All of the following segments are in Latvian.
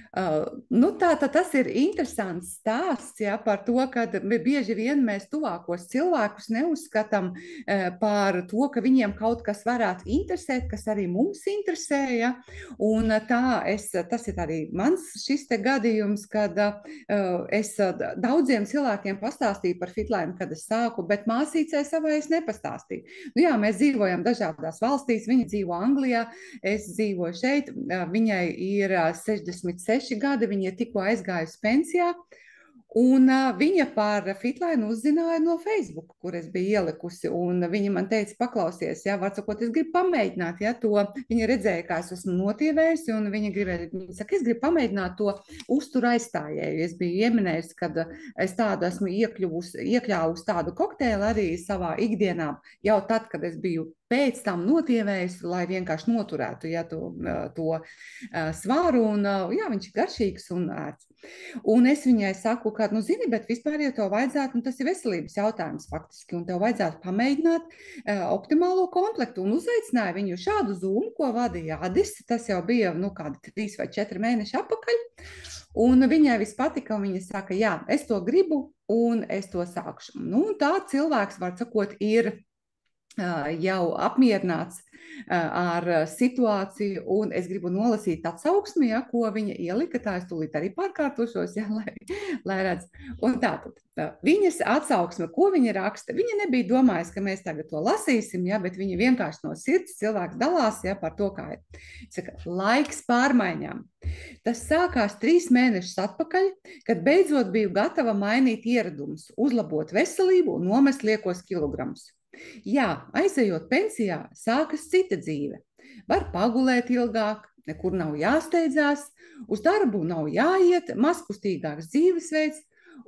Tas ir interesants stāsts, ja, par to, ka bieži vien mēs tuvākos cilvēkus neuzskatām par to, ka viņiem kaut kas varētu interesēt, kas arī mums interesē. Ja. Un tas ir arī mans šis te gadījums, kad es daudziem cilvēkiem pastāstīju par Fitline, kad es sāku, bet māsīcei savai es nepastāstīju. Nu, jā, mēs dzīvojam dažādās valstīs, viņa dzīvo Anglijā, es dzīvoju šeit, viņai ir 66 gadi, viņa tikko aizgājusi pensijā, un viņa par Fitline uzzināja no Facebook, kur es biju ielikusi, un viņa man teica, paklausies, jā, vārdsakot, es gribu pamēģināt, jā, to, viņa redzēja, kā es esmu notīvējusi, un viņa saka, es gribu pamēģināt to uzturu aizstājēju, es biju ieminējusi, kad es tādu esmu iekļāvusi tādu kokteili arī savā ikdienā, jau tad, kad es biju pēc tam notīvējusi, lai vienkārši noturētu, ja, to svāru, un jā, viņš ir garšīgs un ērts. Un es viņai saku, ka, nu, zini, bet vispār jau tev vajadzētu, un tas ir veselības jautājums faktiski, un tev vajadzētu pamēģināt optimālo komplektu, un uzaicināja viņu šādu Zoom, ko vadīja Adis, tas jau bija, nu, kādi 3 vai 4 mēneši atpakaļ, un viņai viss patika, un viņa saka, jā, es to gribu, un es to sākšu. Nu, tā cilvēks, var sakot, ir jau apmierināts ar situāciju, un es gribu nolasīt atsauksmi, ja, ko viņa ielika, tā es tūlīt arī pārkārtošos, ja, lai redz. Un tātad, viņas atsauksme, ko viņa raksta, viņa nebija domājusi, ka mēs tagad to lasīsim, ja, bet viņa vienkārši no sirds cilvēks dalās, ja, par to, kā ir. Saka, laiks pārmaiņām. Tas sākās 3 mēnešus atpakaļ, kad beidzot biju gatava mainīt ieradumus, uzlabot veselību un nomest liekos kilogramus. Jā, aizejot pensijā, sākas cita dzīve. Var pagulēt ilgāk, nekur nav jāsteidzās, uz darbu nav jāiet, mazkustīgāks dzīvesveids,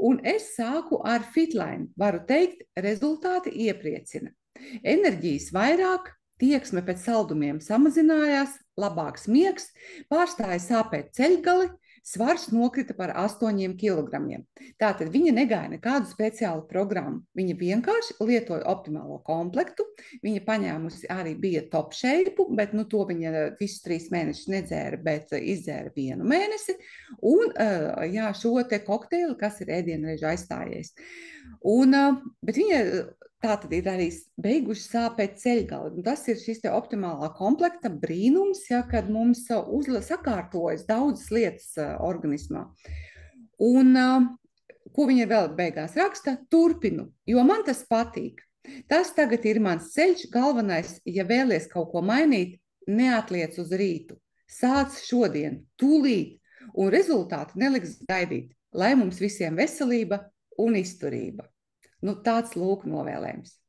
un es sāku ar Fitline. Varu teikt, rezultāti iepriecina. Enerģijas vairāk, tieksme pēc saldumiem samazinājās, labāks miegs, pārstāja sāpēt ceļgali, svars nokrita par 8 kilogramiem. Tātad viņa negāja nekādu speciālu programmu. Viņa vienkārši lietoja optimālo komplektu. Viņa paņēmusi arī bija top shape, bet nu, to viņa visus 3 mēnešus nedzēra, bet izdzēra 1 mēnesi. Un jā, šo te kokteili, kas ir ēdienreiz aizstājies. Bet viņa tātad ir arī beiguši sāpēt ceļgali. Tas ir šis te optimālā komplekta brīnums, ja, kad mums sakārtojas daudzas lietas organismā. Un ko viņa vēl beigās raksta? Turpinu, jo man tas patīk. Tas tagad ir mans ceļš, galvenais, ja vēlies kaut ko mainīt, neatliec uz rītu. Sāc šodien, tūlīt, un rezultāti neliks gaidīt, lai mums visiem veselība un izturība. Nu, tāds lūk novēlējums.